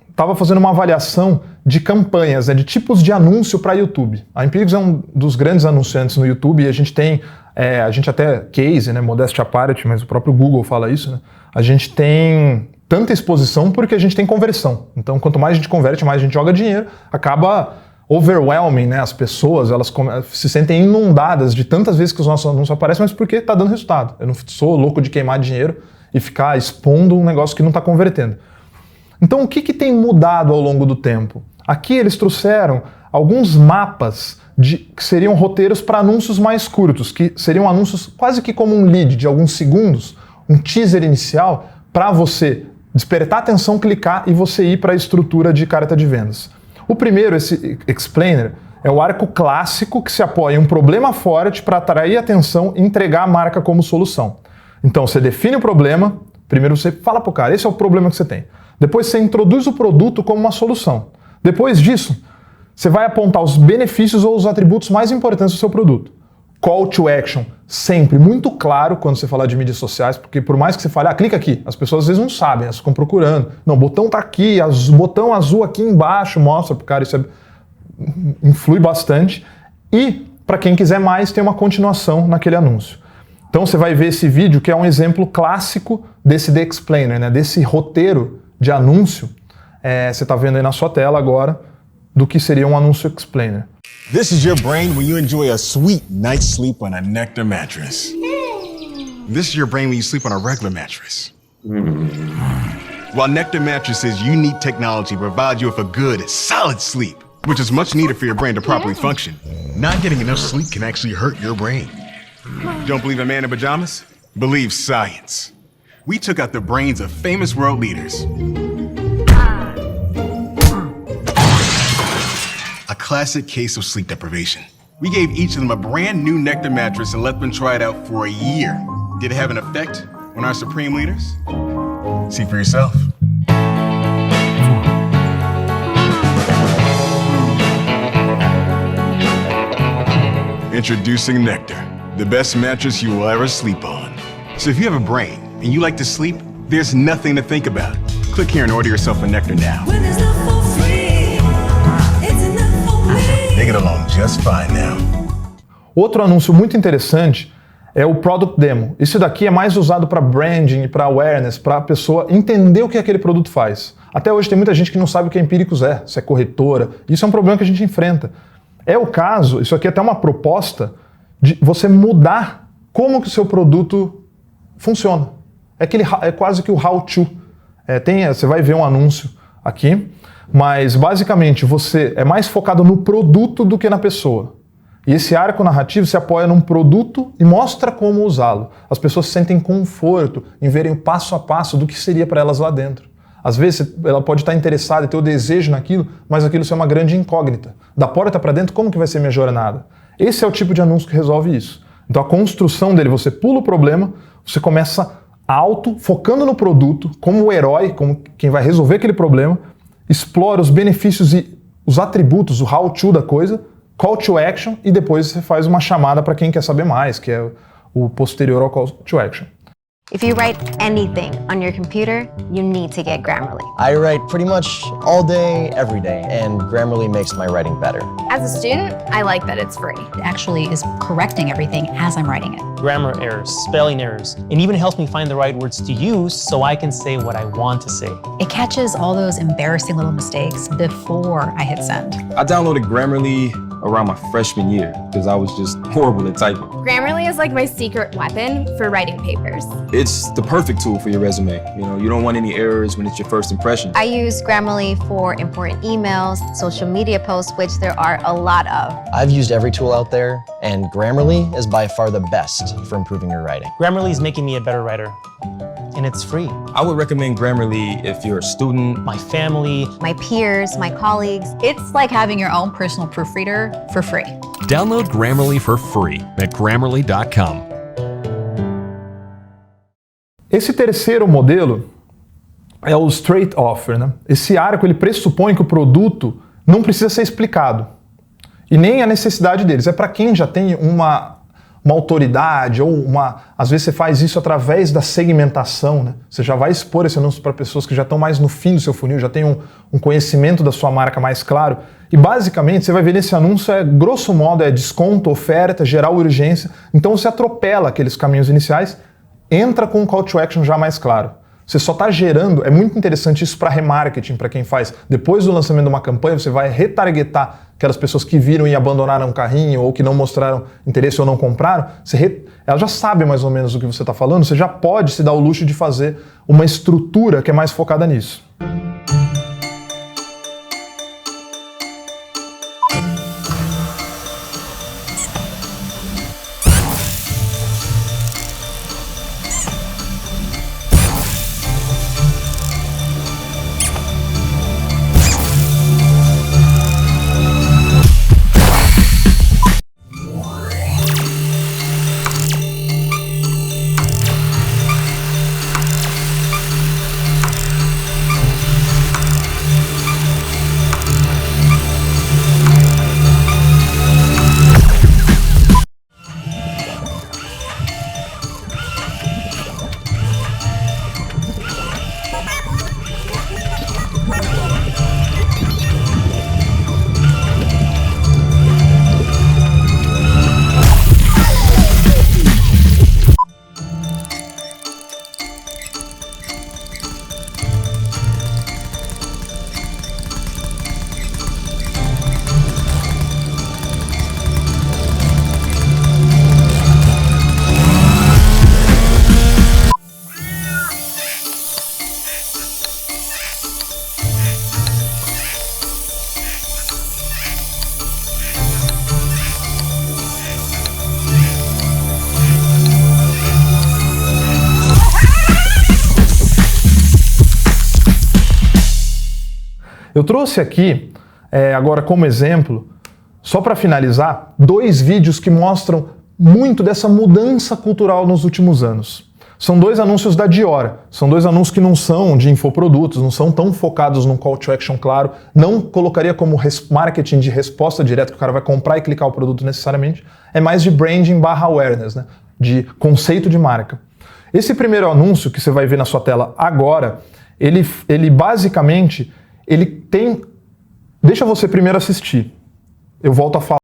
estava fazendo uma avaliação de campanhas, né, de tipos de anúncio para YouTube. A Empíricos é um dos grandes anunciantes no YouTube e a gente tem, a gente até case, né, modéstia à parte, mas o próprio Google fala isso, né? A gente tem tanta exposição porque a gente tem conversão. Então, quanto mais a gente converte, mais a gente joga dinheiro, acaba overwhelming, né? As pessoas, elas se sentem inundadas de tantas vezes que os nossos anúncios aparecem, mas porque está dando resultado. Eu não sou louco de queimar dinheiro e ficar expondo um negócio que não está convertendo. Então, o que tem mudado ao longo do tempo? Aqui eles trouxeram alguns mapas que seriam roteiros para anúncios mais curtos, que seriam anúncios quase que como um lead de alguns segundos, um teaser inicial, para você despertar atenção, clicar e você ir para a estrutura de carta de vendas. O primeiro, esse explainer, é o arco clássico que se apoia em um problema forte para atrair atenção e entregar a marca como solução. Então, você define o problema, primeiro você fala pro cara, esse é o problema que você tem. Depois você introduz o produto como uma solução. Depois disso, você vai apontar os benefícios ou os atributos mais importantes do seu produto. Call to action, sempre muito claro quando você falar de mídias sociais, porque por mais que você fale, clica aqui, as pessoas às vezes não sabem, elas ficam procurando. Não, o botão tá aqui, botão azul aqui embaixo, mostra pro cara, isso influi bastante. E, para quem quiser mais, tem uma continuação naquele anúncio. Então você vai ver esse vídeo que é um exemplo clássico desse The Explainer, né? Desse roteiro de anúncio. Você está vendo aí na sua tela agora do que seria um anúncio explainer. This is your brain when you enjoy a sweet night's sleep on a Nectar mattress. This is your brain when you sleep on a regular mattress. While Nectar mattresses' unique technology provides you with a good, solid sleep, which is much needed for your brain to properly function. Not getting enough sleep can actually hurt your brain. Don't believe a man in pajamas? Believe science. We took out the brains of famous world leaders. A classic case of sleep deprivation. We gave each of them a brand new Nectar mattress and let them try it out for a year. Did it have an effect on our supreme leaders? See for yourself. Introducing Nectar, the best mattress you will ever sleep on. So if you have a brain and you like to sleep, there's nothing to think about. Click here and order yourself a Nectar now. They get along just fine now. Outro anúncio muito interessante é o Product Demo. Isso daqui é mais usado para branding, para awareness, para a pessoa entender o que aquele produto faz. Até hoje tem muita gente que não sabe o que a Empíricos é, se é corretora. Isso é um problema que a gente enfrenta. É o caso, isso aqui é até uma proposta de você mudar como que o seu produto funciona. É quase que o how-to. Você vai ver um anúncio aqui, mas basicamente você é mais focado no produto do que na pessoa. E esse arco narrativo se apoia num produto e mostra como usá-lo. As pessoas sentem conforto em verem o passo a passo do que seria para elas lá dentro. Às vezes ela pode estar interessada e ter o desejo naquilo, mas aquilo ser uma grande incógnita. Da porta para dentro, como que vai ser minha jornada? Esse é o tipo de anúncio que resolve isso. Então a construção dele, você pula o problema, você começa alto, focando no produto, como o herói, como quem vai resolver aquele problema, explora os benefícios e os atributos, o how-to da coisa, call to action, e depois você faz uma chamada para quem quer saber mais, que é o posterior ao call to action. If you write anything on your computer, you need to get Grammarly. I write pretty much all day, every day, and Grammarly makes my writing better. As a student, I like that it's free. It actually is correcting everything as I'm writing it. Grammar errors, spelling errors, and even helps me find the right words to use so I can say what I want to say. It catches all those embarrassing little mistakes before I hit send. I downloaded Grammarly around my freshman year because I was just horrible at typing. Grammarly is like my secret weapon for writing papers. It's the perfect tool for your resume. You don't want any errors when it's your first impression. I use Grammarly for important emails, social media posts, which there are a lot of. I've used every tool out there, and Grammarly is by far the best for improving your writing. Grammarly is making me a better writer, and it's free. I would recommend Grammarly if you're a student. My family, my peers, my colleagues. It's like having your own personal proofreader for free. Download Grammarly for free at Grammarly.com. Esse terceiro modelo é o straight offer, né? Esse arco ele pressupõe que o produto não precisa ser explicado e nem a necessidade deles. É para quem já tem uma autoridade ou às vezes você faz isso através da segmentação, né? Você já vai expor esse anúncio para pessoas que já estão mais no fim do seu funil, já tem um conhecimento da sua marca mais claro. E basicamente você vai ver nesse anúncio, grosso modo, é desconto, oferta, gerar urgência. Então você atropela aqueles caminhos iniciais, entra com um call to action já mais claro. Você só está gerando, é muito interessante isso para remarketing, para quem faz. Depois do lançamento de uma campanha, você vai retargetar aquelas pessoas que viram e abandonaram o carrinho, ou que não mostraram interesse ou não compraram. Ela já sabe mais ou menos o que você está falando, você já pode se dar o luxo de fazer uma estrutura que é mais focada nisso. Eu trouxe aqui, agora como exemplo, só para finalizar, 2 vídeos que mostram muito dessa mudança cultural nos últimos anos. São 2 anúncios da Dior, são 2 anúncios que não são de infoprodutos, não são tão focados num call to action claro, não colocaria como marketing de resposta direta, que o cara vai comprar e clicar o produto necessariamente, é mais de branding / awareness, né? De conceito de marca. Esse primeiro anúncio que você vai ver na sua tela agora, ele basicamente, ele tem... Deixa você primeiro assistir. Eu volto a falar.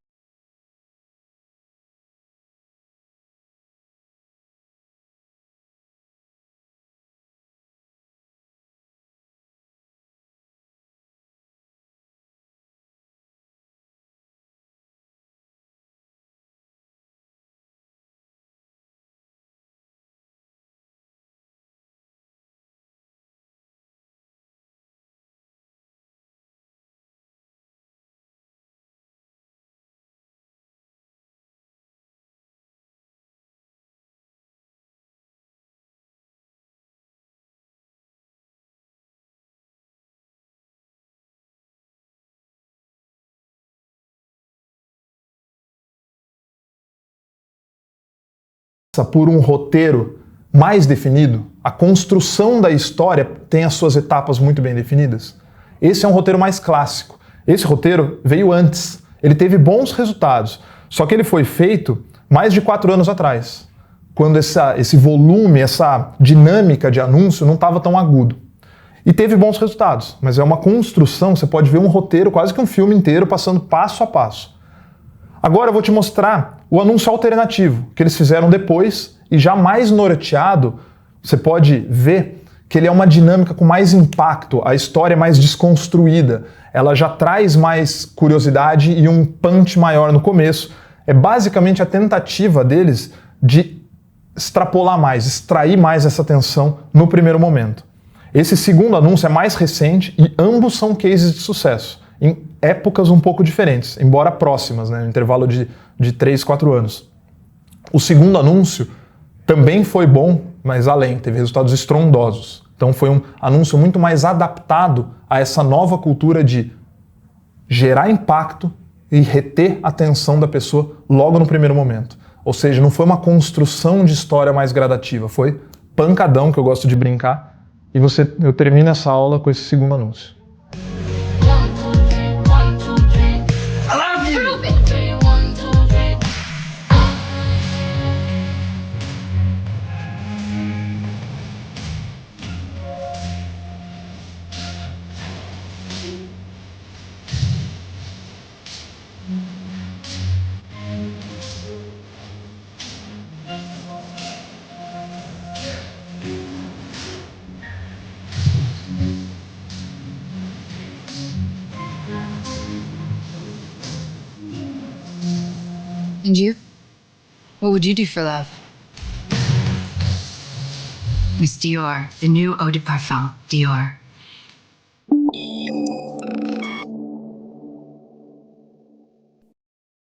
por um roteiro mais definido, a construção da história tem as suas etapas muito bem definidas. Esse é um roteiro mais clássico. Esse roteiro veio antes. Ele teve bons resultados, só que ele foi feito mais de 4 anos atrás, quando esse volume, essa dinâmica de anúncio não estava tão agudo. E teve bons resultados, mas é uma construção, você pode ver um roteiro, quase que um filme inteiro, passando passo a passo. Agora eu vou te mostrar o anúncio alternativo, que eles fizeram depois, e já mais norteado, você pode ver que ele é uma dinâmica com mais impacto, a história é mais desconstruída, ela já traz mais curiosidade e um punch maior no começo. É basicamente a tentativa deles de extrapolar mais, extrair mais essa atenção no primeiro momento. Esse segundo anúncio é mais recente e ambos são cases de sucesso, em épocas um pouco diferentes, embora próximas, né, no intervalo de 3, 4 anos. O segundo anúncio também foi bom, mas além, teve resultados estrondosos. Então foi um anúncio muito mais adaptado a essa nova cultura de gerar impacto e reter a atenção da pessoa logo no primeiro momento. Ou seja, não foi uma construção de história mais gradativa, foi pancadão, que eu gosto de brincar, e eu termino essa aula com esse segundo anúncio. And you? What would you do for love? Miss Dior, the new eau de parfum, Dior.